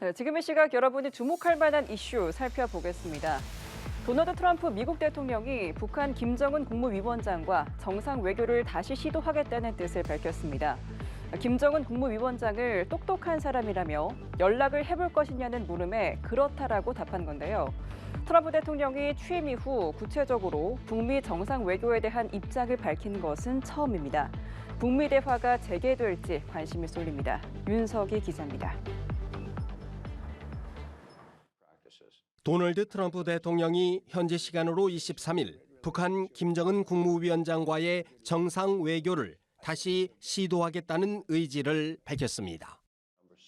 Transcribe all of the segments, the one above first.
네, 지금 이 시각 여러분이 주목할 만한 이슈 살펴보겠습니다. 도널드 트럼프 미국 대통령이 북한 김정은 국무위원장과 정상 외교를 다시 시도하겠다는 뜻을 밝혔습니다. 김정은 국무위원장을 똑똑한 사람이라며 연락을 해볼 것이냐는 물음에 그렇다라고 답한 건데요. 트럼프 대통령이 취임 이후 구체적으로 북미 정상 외교에 대한 입장을 밝힌 것은 처음입니다. 북미 대화가 재개될지 관심이 쏠립니다. 윤석희 기자입니다. 도널드 트럼프 대통령이 현지 시간으로 23일 북한 김정은 국무위원장과의 정상 외교를 다시 시도하겠다는 의지를 밝혔습니다.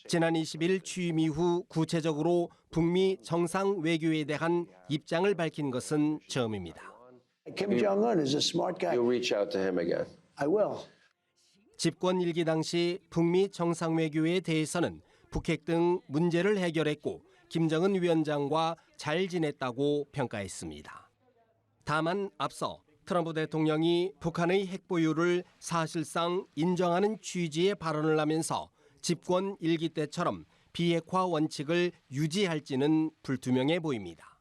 지난 20일 취임 이후 구체적으로 북미 정상 외교에 대한 입장을 밝힌 것은 처음입니다. Kim Jong-un is a smart guy. You'll reach out to him again. I will. 집권 일기 당시 북미 정상 외교에 대해서는 북핵 등 문제를 해결했고 김정은 위원장과 잘 지냈다고 평가했습니다. 다만 앞서 트럼프 대통령이 북한의 핵 보유를 사실상 인정하는 취지의 발언을 하면서 집권 일기 때처럼 비핵화 원칙을 유지할지는 불투명해 보입니다.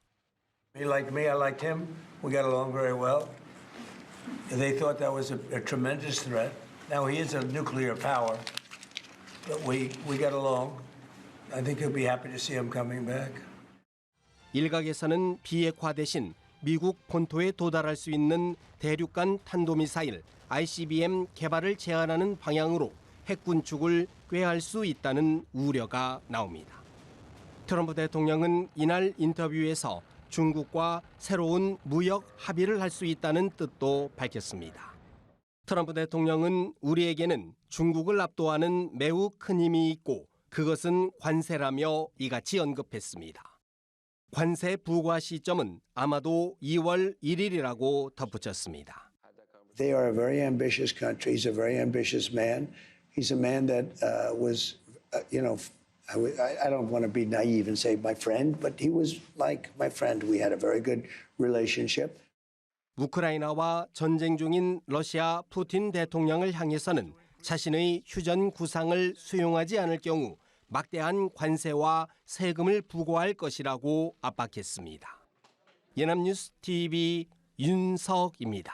He liked me, I liked him. We got along very well. They thought that was a tremendous threat. Now he is a nuclear power, but we got along. I think he'll be happy to see him coming back. 일각에서는 비핵화 대신 미국 본토에 도달할 수 있는 대륙간 탄도미사일 ICBM 개발을 제한하는 방향으로 핵 군축을 꾀할 수 있다는 우려가 나옵니다. 트럼프 대통령은 이날 인터뷰에서 중국과 새로운 무역 합의를 할 수 있다는 뜻도 밝혔습니다. 트럼프 대통령은 우리에게는 중국을 압도하는 매우 큰 힘이 있고 그것은 관세라며 이같이 언급했습니다. 관세 부과 시점은 아마도 2월 1일이라고 덧붙였습니다. They are a very ambitious country. He's a very ambitious man. He's a man that was, I don't want to be naive and say my friend, but he was like my friend. We had a very good relationship. 우크라이나와 전쟁 중인 러시아 푸틴 대통령을 향해서는 자신의 휴전 구상을 수용하지 않을 경우 막대한 관세와 세금을 부과할 것이라고 압박했습니다. 연합뉴스 TV 윤석입니다.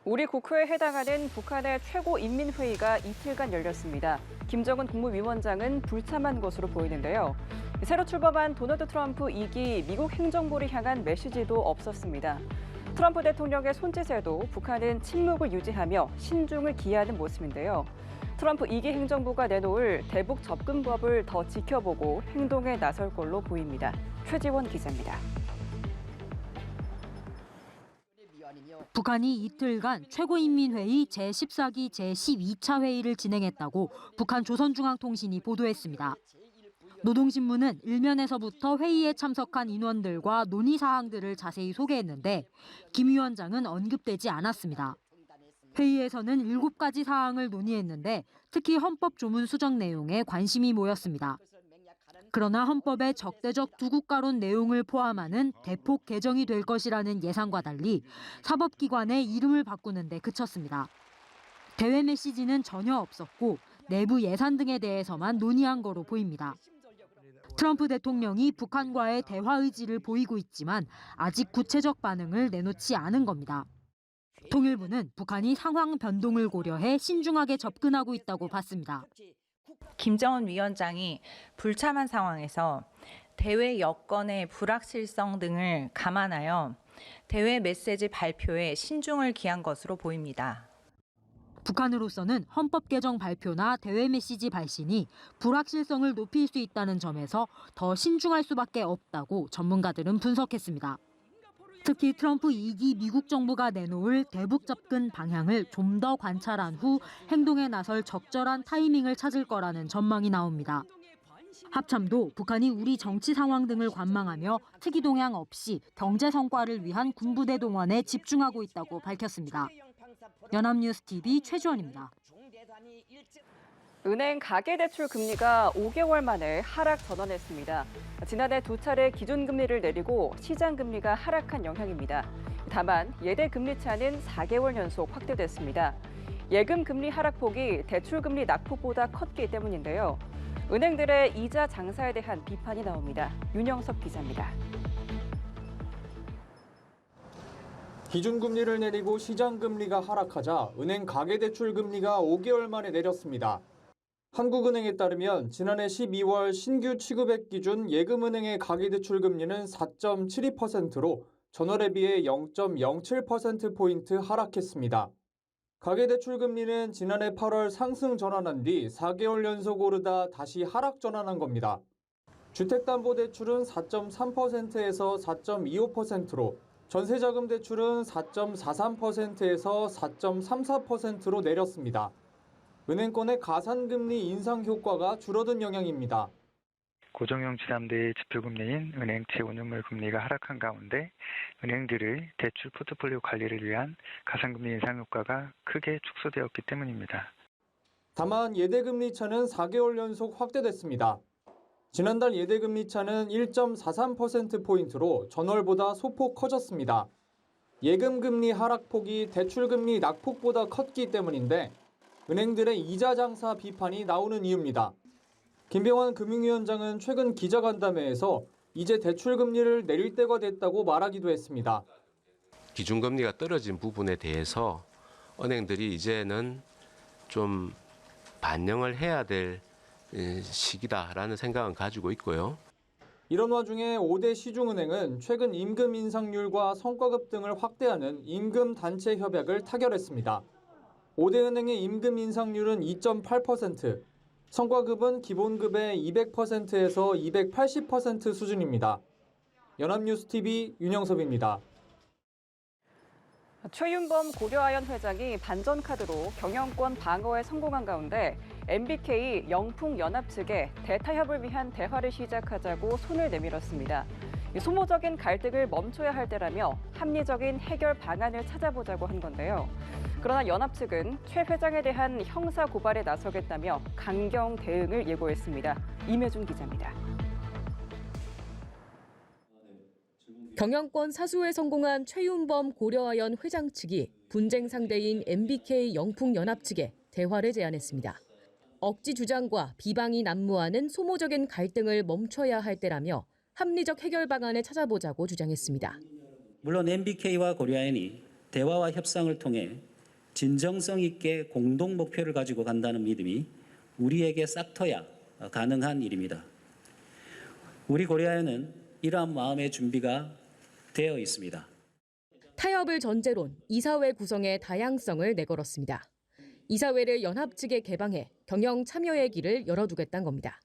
우리 국회에 해당하는 북한의 최고인민회의가 이틀간 열렸습니다. 김정은 국무위원장은 불참한 것으로 보이는데요. 새로 출범한 도널드 트럼프 2기 미국 행정부를 향한 메시지도 없었습니다. 트럼프 대통령의 손짓에도 북한은 침묵을 유지하며 신중을 기하는 모습인데요. 트럼프 2기 행정부가 내놓을 대북 접근법을 더 지켜보고 행동에 나설 걸로 보입니다. 최지원 기자입니다. 북한이 이틀간 최고인민회의 제14기 제12차 회의를 진행했다고 북한 조선중앙통신이 보도했습니다. 노동신문은 일면에서부터 회의에 참석한 인원들과 논의 사항들을 자세히 소개했는데 김 위원장은 언급되지 않았습니다. 회의에서는 7가지 사항을 논의했는데 특히 헌법 조문 수정 내용에 관심이 모였습니다. 그러나 헌법의 적대적 두 국가론 내용을 포함하는 대폭 개정이 될 것이라는 예상과 달리 사법기관의 이름을 바꾸는 데 그쳤습니다. 대외 메시지는 전혀 없었고 내부 예산 등에 대해서만 논의한 거로 보입니다. 트럼프 대통령이 북한과의 대화 의지를 보이고 있지만 아직 구체적 반응을 내놓지 않은 겁니다. 통일부는 북한이 상황 변동을 고려해 신중하게 접근하고 있다고 봤습니다. 김정은 위원장이 불참한 상황에서 대외 여건의 불확실성 등을 감안하여 대외 메시지 발표에 신중을 기한 것으로 보입니다. 북한으로서는 헌법 개정 발표나 대외 메시지 발신이 불확실성을 높일 수 있다는 점에서 더 신중할 수밖에 없다고 전문가들은 분석했습니다. 특히 트럼프 2기 미국 정부가 내놓을 대북 접근 방향을 좀 더 관찰한 후 행동에 나설 적절한 타이밍을 찾을 거라는 전망이 나옵니다. 합참도 북한이 우리 정치 상황 등을 관망하며 특이 동향 없이 경제 성과를 위한 군부대 동원에 집중하고 있다고 밝혔습니다. 연합뉴스 TV 최주원입니다. 은행 가계대출 금리가 5개월 만에 하락 전환했습니다. 지난해 2차례 기준금리를 내리고 시장금리가 하락한 영향입니다. 다만 예대 금리 차는 4개월 연속 확대됐습니다. 예금 금리 하락폭이 대출금리 낙폭보다 컸기 때문인데요. 은행들의 이자 장사에 대한 비판이 나옵니다. 윤영석 기자입니다. 기준금리를 내리고 시장금리가 하락하자 은행 가계대출 금리가 5개월 만에 내렸습니다. 한국은행에 따르면 지난해 12월 신규 취급액 기준 예금은행의 가계대출 금리는 4.72%로 전월에 비해 0.07%포인트 하락했습니다. 가계대출 금리는 지난해 8월 상승 전환한 뒤 4개월 연속 오르다 다시 하락 전환한 겁니다. 주택담보대출은 4.3%에서 4.25%로 전세자금 대출은 4.43%에서 4.34%로 내렸습니다. 은행권의 가산금리 인상 효과가 줄어든 영향입니다. 고정형 지담대의 지표금리인 은행채 운용물 금리가 하락한 가운데 은행들의 대출 포트폴리오 관리를 위한 가산금리 인상 효과가 크게 축소되었기 때문입니다. 다만 예대금리 차는 4개월 연속 확대됐습니다. 지난달 예대금리 차는 1.43%포인트로 전월보다 소폭 커졌습니다. 예금금리 하락폭이 대출금리 낙폭보다 컸기 때문인데 은행들의 이자 장사 비판이 나오는 이유입니다. 김병환 금융위원장은 최근 기자간담회에서 이제 대출금리를 내릴 때가 됐다고 말하기도 했습니다. 기준금리가 떨어진 부분에 대해서 은행들이 이제는 좀 반영을 해야 될 시기다라는 생각은 가지고 있고요. 이런 와중에 5대 시중은행은 최근 임금 인상률과 성과급 등을 확대하는 임금 단체 협약을 타결했습니다. 5대 은행의 임금 인상률은 2.8%, 성과급은 기본급의 200%에서 280% 수준입니다. 연합뉴스TV 윤영섭입니다. 최윤범 고려아연 회장이 반전카드로 경영권 방어에 성공한 가운데 MBK 영풍연합 측에 대타협을 위한 대화를 시작하자고 손을 내밀었습니다. 소모적인 갈등을 멈춰야 할 때라며 합리적인 해결 방안을 찾아보자고 한 건데요. 그러나 연합 측은 최 회장에 대한 형사 고발에 나서겠다며 강경 대응을 예고했습니다. 임혜준 기자입니다. 경영권 사수에 성공한 최윤범 고려아연 회장 측이 분쟁 상대인 MBK 영풍연합 측에 대화를 제안했습니다. 억지 주장과 비방이 난무하는 소모적인 갈등을 멈춰야 할 때라며 합리적 해결 방안을 찾아보자고 주장했습니다. 물론 MBK와 고려아연이 대화와 협상을 통해 진정성 있게 공동 목표를 가지고 간다는 믿음이 우리에게 싹터야 가능한 일입니다. 우리 고려아연은 이러한 마음의 준비가 되어 있습니다. 타협을 전제론 이사회 구성의 다양성을 내걸었습니다. 이사회를 연합 측에 개방해 경영 참여의 길을 열어두겠다는 겁니다.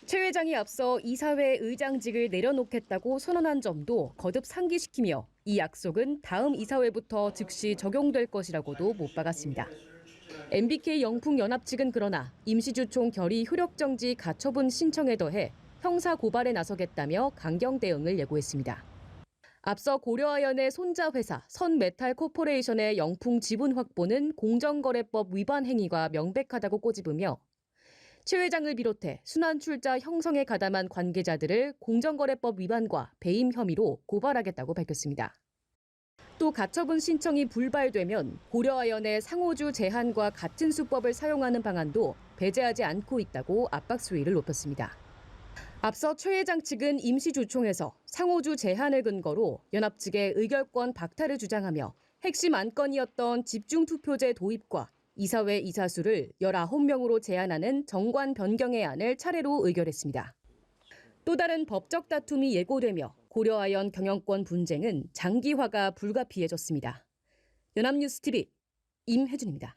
최 회장이 앞서 이사회 의장직을 내려놓겠다고 선언한 점도 거듭 상기시키며 이 약속은 다음 이사회부터 즉시 적용될 것이라고도 못 박았습니다. MBK 영풍연합 측은 그러나 임시주총 결의 효력정지 가처분 신청에 더해 형사 고발에 나서겠다며 강경 대응을 예고했습니다. 앞서 고려아연의 손자 회사 선메탈코퍼레이션의 영풍 지분 확보는 공정거래법 위반 행위가 명백하다고 꼬집으며 최 회장을 비롯해 순환출자 형성에 가담한 관계자들을 공정거래법 위반과 배임 혐의로 고발하겠다고 밝혔습니다. 또 가처분 신청이 불발되면 고려아연의 상호주 제한과 같은 수법을 사용하는 방안도 배제하지 않고 있다고 압박 수위를 높였습니다. 앞서 최 회장 측은 임시주총에서 상호주 제한을 근거로 연합 측의 의결권 박탈을 주장하며 핵심 안건이었던 집중투표제 도입과 이사회 이사수를 19명으로 제한하는 정관 변경의 안을 차례로 의결했습니다. 또 다른 법적 다툼이 예고되며 고려아연 경영권 분쟁은 장기화가 불가피해졌습니다. 연합뉴스TV 임혜준입니다.